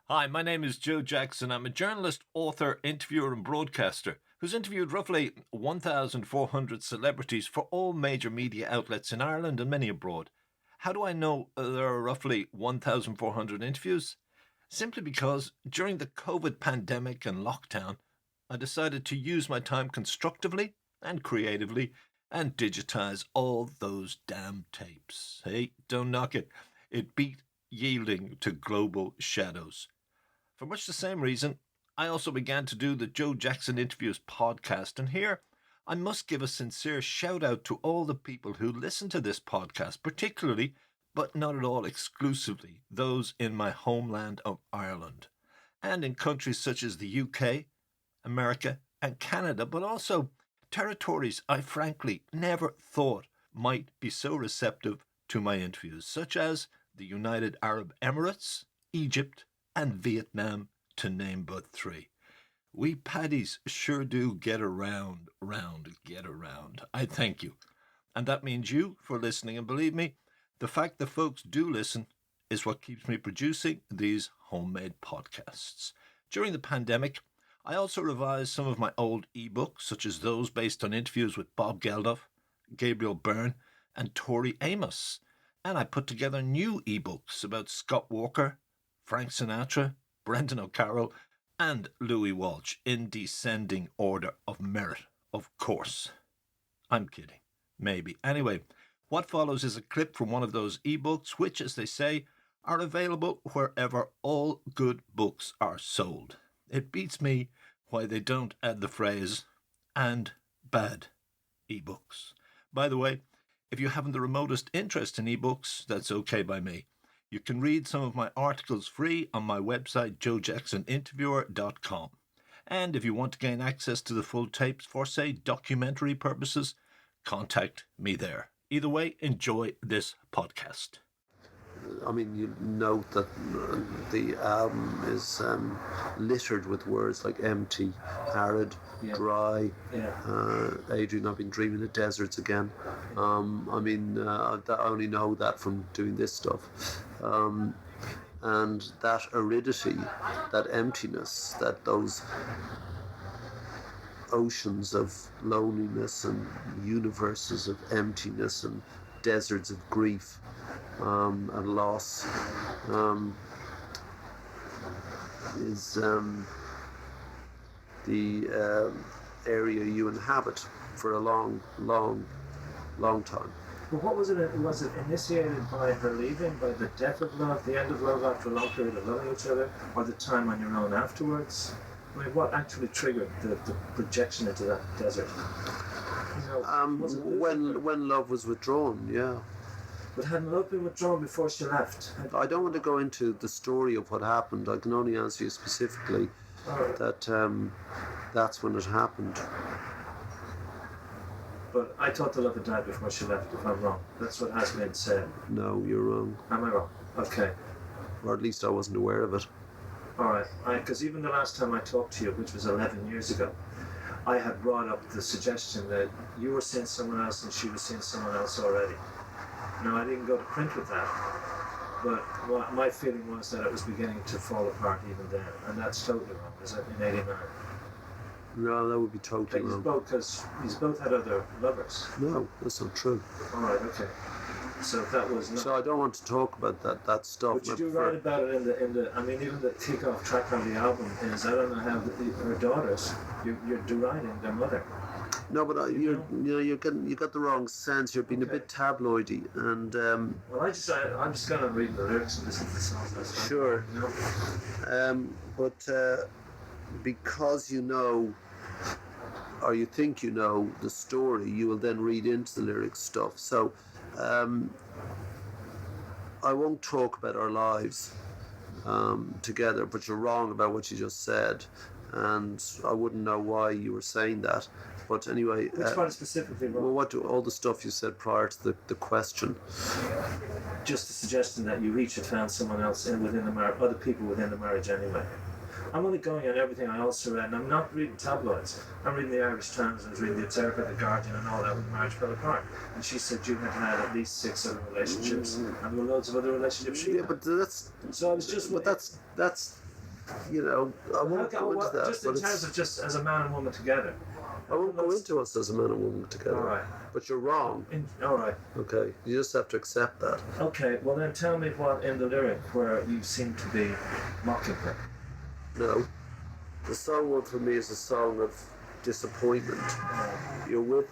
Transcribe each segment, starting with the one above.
Hi, my name is Joe Jackson. I'm a journalist, author, interviewer, and broadcaster who's interviewed roughly 1,400 celebrities for all major media outlets in Ireland and many abroad. How do I know there are roughly 1,400 interviews? Simply because during the COVID pandemic and lockdown, I decided to use my time constructively and creatively and digitize all those damn tapes. Hey, don't knock it. It beat yielding to global shadows. For much the same reason, I also began to do the Joe Jackson Interviews podcast, and here I must give a sincere shout out to all the people who listen to this podcast, particularly, but not at all exclusively, those in my homeland of Ireland, and in countries such as the UK, America, and Canada, but also territories I frankly never thought might be so receptive to my interviews, such as the United Arab Emirates, Egypt, and Vietnam, to name but three. We paddies sure do get around, get around. I thank you. And that means you for listening. And believe me, the fact that folks do listen is what keeps me producing these homemade podcasts. During the pandemic, I also revised some of my old ebooks, such as those based on interviews with Bob Geldof, Gabriel Byrne, and Tori Amos. And I put together new ebooks about Scott Walker, Frank Sinatra, Brendan O'Carroll, and Louis Walsh in descending order of merit, of course. I'm kidding. Maybe. Anyway, what follows is a clip from one of those ebooks, which, as they say, are available wherever all good books are sold. It beats me why they don't add the phrase, and bad ebooks. By the way, if you haven't the remotest interest in ebooks, that's okay by me. You can read some of my articles free on my website, joejacksoninterviewer.com. And if you want to gain access to the full tapes for, say, documentary purposes, contact me there. Either way, enjoy this podcast. I mean, you note that the album is littered with words like empty, arid, dry. Adrian, I've been dreaming of deserts again. I only know that from doing this stuff. And that aridity, that emptiness, that those oceans of loneliness and universes of emptiness and deserts of grief and loss is the area you inhabit for a long time. But what was it? Was it initiated by her leaving, by the death of love, the end of love after a long period of loving each other, or the time on your own afterwards? I mean, what actually triggered the projection into that desert? When love was withdrawn, yeah. But hadn't love been withdrawn before she left? I don't want to go into the story of what happened. I can only answer you specifically that that's when it happened. But I thought the love had died before she left, if I'm wrong. That's what has been said. No, you're wrong. Am I wrong? Okay. Or at least I wasn't aware of it. Alright, because even the last time I talked to you, which was 11 years ago, I had brought up the suggestion that you were seeing someone else and she was seeing someone else already. Now, I didn't go to print with that, but my feeling was that it was beginning to fall apart even then, and that's totally wrong, is it, in 89? No, that would be totally wrong. Because he's both had other lovers. No, that's not true. Alright, okay. So that was not... So I don't want to talk about that stuff. But you do write about it in the I mean, even the kick-off track on the album is, I don't know how her daughters, you're deriding their mother. No, but you got the wrong sense. You're being a bit tabloidy, and well, I'm just gonna read the lyrics and listen to the songs. Sure. You know? But because you know, or you think you know the story, you will then read into the lyrics stuff. So I won't talk about our lives together, but you're wrong about what you just said, and I wouldn't know why you were saying that. But anyway, which one specifically wrong? Well, what do all the stuff you said prior to the question? Just the suggestion that you each had found someone else within the marriage, other people within the marriage anyway. I'm only going on everything I also read, and I'm not reading tabloids. I'm reading the Irish Times, I was reading the Observer, the Guardian, and all that when the marriage fell apart. And she said you had had at least 6 other relationships, and there were loads of other relationships she had. But that's... So I was just... But that's I won't go into that. Just in terms of just as a man and woman together. I won't go into us as a man and woman together. All right. But you're wrong. All right. Okay. You just have to accept that. Okay. Well, then tell me what in the lyric where you seem to be mocking her. No. The song one for me is a song of disappointment. You're with,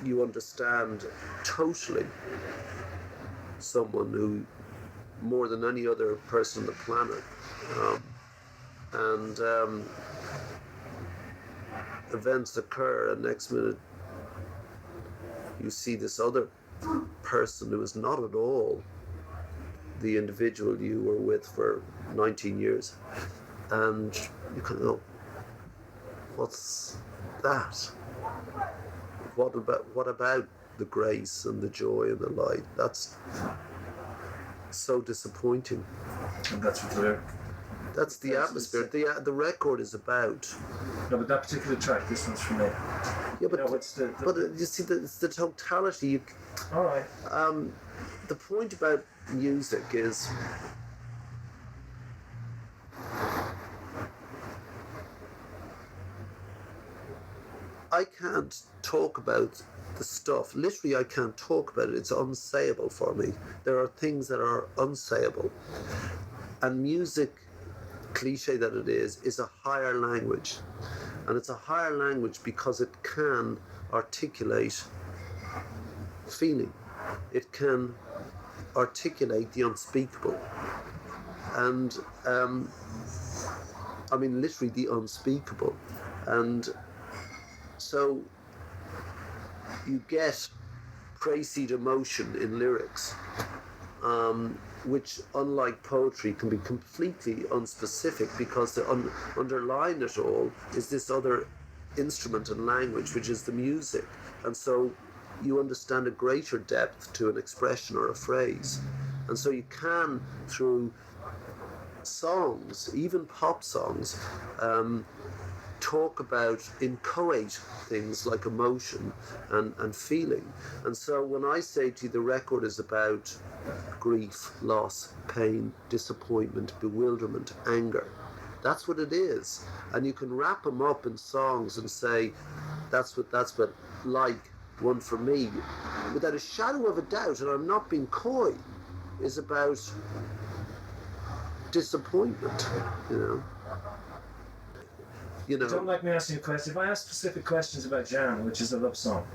you understand totally someone who, more than any other person on the planet, and events occur, and next minute you see this other person who is not at all the individual you were with for 19 years, and you kind of go, what's that? What about the grace and the joy and the light? That's so disappointing. And that's what the lyric. That's the atmosphere. The record is about. No, but that particular track, this one's for me. Yeah, but but you see, it's the totality. All right. The point about music is I can't talk about the stuff. Literally, I can't talk about it. It's unsayable for me. There are things that are unsayable. And music, cliche that it is a higher language. And it's a higher language because it can articulate feeling. It can articulate the unspeakable. And, I mean, literally the unspeakable. And so you get praise-seed emotion in lyrics, which, unlike poetry, can be completely unspecific because the underlying it all is this other instrument and language, which is the music. And so you understand a greater depth to an expression or a phrase. And so you can, through songs, even pop songs, talk about, inchoate things like emotion and feeling. And so when I say to you the record is about grief, loss, pain, disappointment, bewilderment, anger, that's what it is. And you can wrap them up in songs and say that's what like one for me, without a shadow of a doubt, and I'm not being coy, is about disappointment, you know. You don't like me asking you questions. If I ask specific questions about Jan, which is a love song,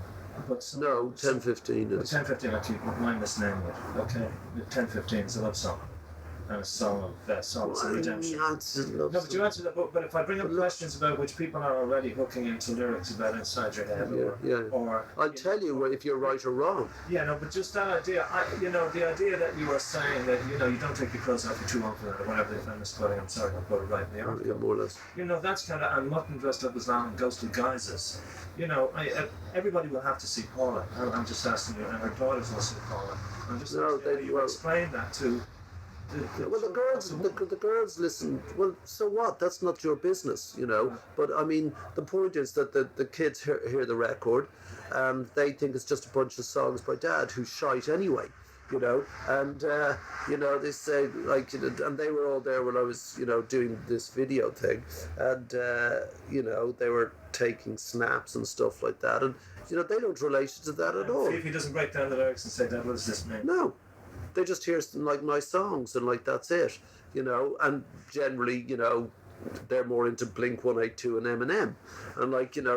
but no, 10:15 is. 10:15, I keep my misnaming it. Okay, 10:15 is a love song. And a song of solace and redemption. No, but you answer that. But if I bring up questions about which people are already hooking into lyrics about inside your head, or I'll tell you if you're right or wrong. Yeah, no, but just that idea. The idea that you were saying that you don't take your clothes off for too long for or whatever the famous quoting. I'm sorry, I'll put it right in the article. Yeah, more or less. That's kind of, and mutton dressed up as lamb in ghostly guises. Everybody will have to see Paula. I'm just asking you, and her daughters will see Paula. I'm just asking you explain that to. Well, the girls listen. Well, so what? That's not your business, But I mean, the point is that the kids hear the record, and they think it's just a bunch of songs by Dad who's shite anyway, And they say and they were all there when I was doing this video thing, and they were taking snaps and stuff like that, and they don't relate to that at all. If he doesn't break down the lyrics and say, "Dad, what does this mean?" No. They just hear some nice songs and that's it, and generally, they're more into Blink 182 and Eminem, and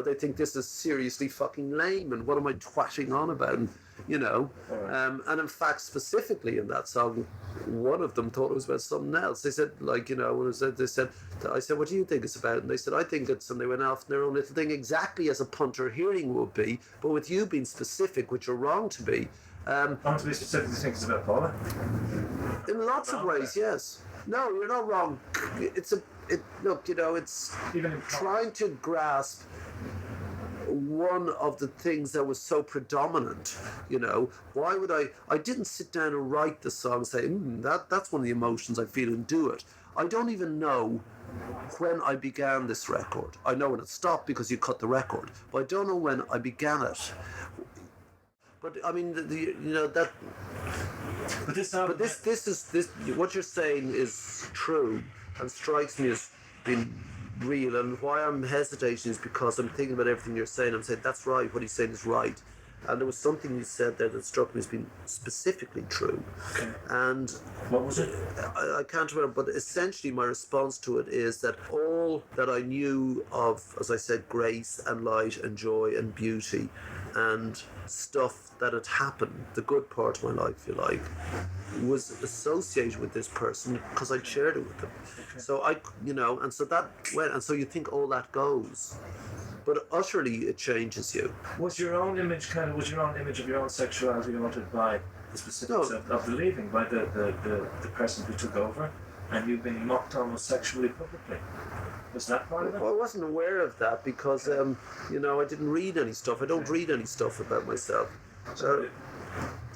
they think this is seriously fucking lame and what am I twatting on about, and and in fact specifically in that song, one of them thought it was about something else. They said I said, what do you think it's about? And they said, I think it's, and they went off in their own little thing, exactly as a punter hearing would be, but with you being specific, which you're wrong to be. Want to be specific, you think it's about Paula? In lots of ways, yes. No, you're not wrong. It's even trying to grasp one of the things that was so predominant. Why would I didn't sit down and write the song and say, that's one of the emotions I feel, and do it. I don't even know when I began this record. I know when it stopped because you cut the record, but I don't know when I began it. But I mean, that But this album, But this what you're saying is true and strikes me as being real. And why I'm hesitating is because I'm thinking about everything you're saying. I'm saying that's right. What he's saying is right. And there was something you said there that struck me as being specifically true. Okay. And what was it? I can't remember, but essentially my response to it is that all that I knew of, as I said, grace and light and joy and beauty and stuff that had happened, the good part of my life, if you like, was associated with this person because I'd shared it with them. Okay. So and so that went, and so you think all that goes. But utterly it changes you. Was your own image of your own sexuality altered by the specifics of the leaving, by the person who took over and you being mocked almost sexually publicly? Was that part of it? Well, I wasn't aware of that because, I didn't read any stuff. I don't read any stuff about myself. So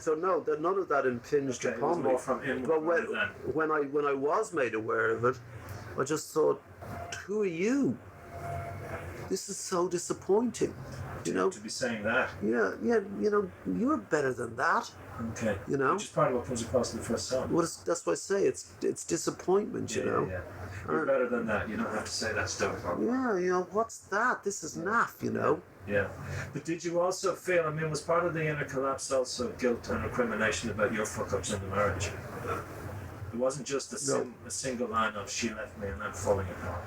no, none of that impinged upon me. But when I was made aware of it, I just thought, who are you? This is so disappointing, to be saying that. Yeah, you're better than that. Okay. Which is part of what comes across in the first song. Well, that's why I say it's disappointment. Yeah. You're better than that. You don't have to say that stuff. Yeah, what's that? This is naff. Yeah. But did you also feel? Was part of the inner collapse also guilt and recrimination about your fuck-ups in the marriage? It wasn't just a single line of "she left me" and I'm falling apart.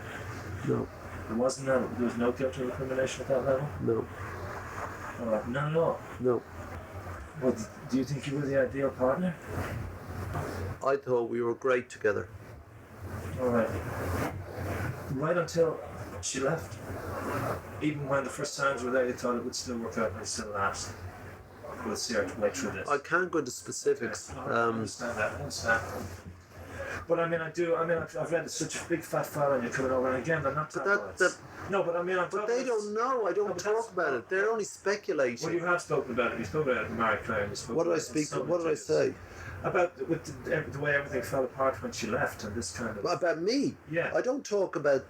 No. There was no guilt or recrimination at that level? No. All right, none at all? No. Well, do you think you were the ideal partner? I thought we were great together. All right. Right until she left? Even when the first signs were there, you thought it would still work out and it still last? We'll see our way through this. I can't go into specifics. I understand that. But I've read such a big fat file on you coming over, and again, they're not tabloids. But they don't know. I don't talk about it. They're only speculating. Well, you have spoken about it. You spoke about it with Mary Claire. What did I speak? What did I say? About the way everything fell apart when she left and this kind of... About me? Yeah. I don't talk about,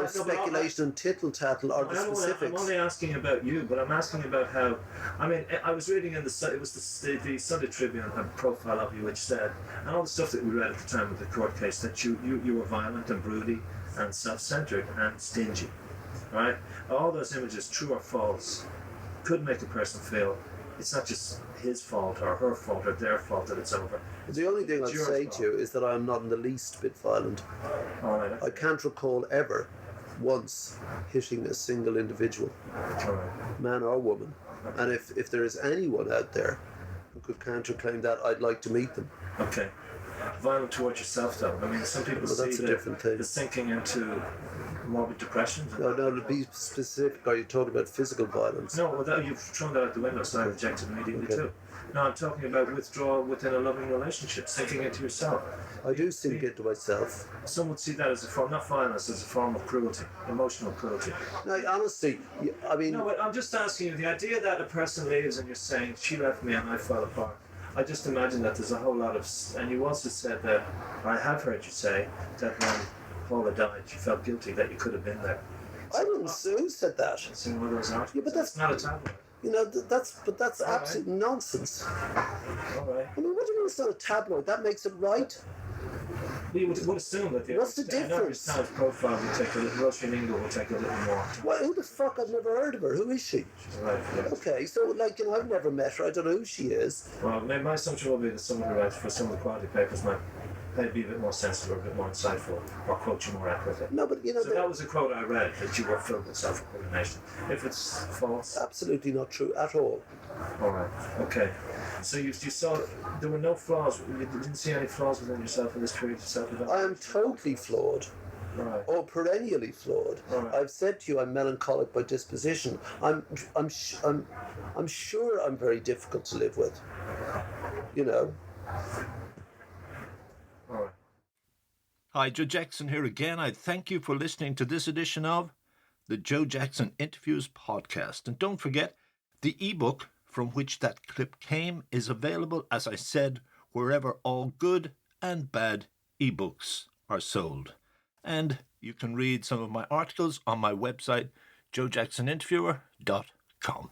speculation and tittle-tattle or the specifics. I'm only asking about you, but I'm asking about how... I was reading in the Sunday Tribune a profile of you which said, and all the stuff that we read at the time of the court case, that you were violent and broody and self-centered and stingy, right? All those images, true or false, could make a person feel it's not just his fault or her fault or their fault that it's over. The only thing I'd say to you is that I'm not in the least bit violent. All right. I can't recall ever once hitting a single individual, man or woman. Okay. And if there is anyone out there who could counterclaim that, I'd like to meet them. Okay. Violent towards yourself, though. Some people see the sinking into morbid depression. No, to be specific, are you talking about physical violence? No, you've thrown that out the window, so I rejected immediately too. No, I'm talking about withdrawal within a loving relationship, sinking into yourself. I do sink into myself. Some would see that as a form, not violence, as a form of cruelty, emotional cruelty. No, honestly, No, but I'm just asking you, the idea that a person leaves and you're saying, she left me and I fell apart, I just imagine that there's a whole lot of... And you also said that, I have heard you say, that when Paula died, you felt guilty that you could have been there. I didn't say who said that. It's in one of those articles. Yeah, but that's not a tabloid. That's absolute nonsense. All right. What do you mean it's not a tabloid? That makes it right. We would assume that the... What's the difference? I know profile will take a little... Roisin Ingle will take a little more. Well, who the fuck? I've never heard of her. Who is she? Right, yeah. Okay, so, I've never met her. I don't know who she is. Well, my assumption will be that someone who writes for some of the quality papers might be a bit more sensitive or a bit more insightful or quote you more accurately. No, but, So that was a quote I read, that you were filled with self-recrimination. If it's false... Absolutely not true at all. All right, okay. So you saw there were no flaws. You didn't see any flaws within yourself in this period of self-development? I am totally flawed. Right. Or perennially flawed. Right. I've said to you I'm melancholic by disposition. I'm sure I'm very difficult to live with. All right. Hi, Joe Jackson here again. I thank you for listening to this edition of the Joe Jackson Interviews podcast. And don't forget, the ebook from which that clip came is available, as I said, wherever all good and bad ebooks are sold. And you can read some of my articles on my website, joejacksoninterviewer.com.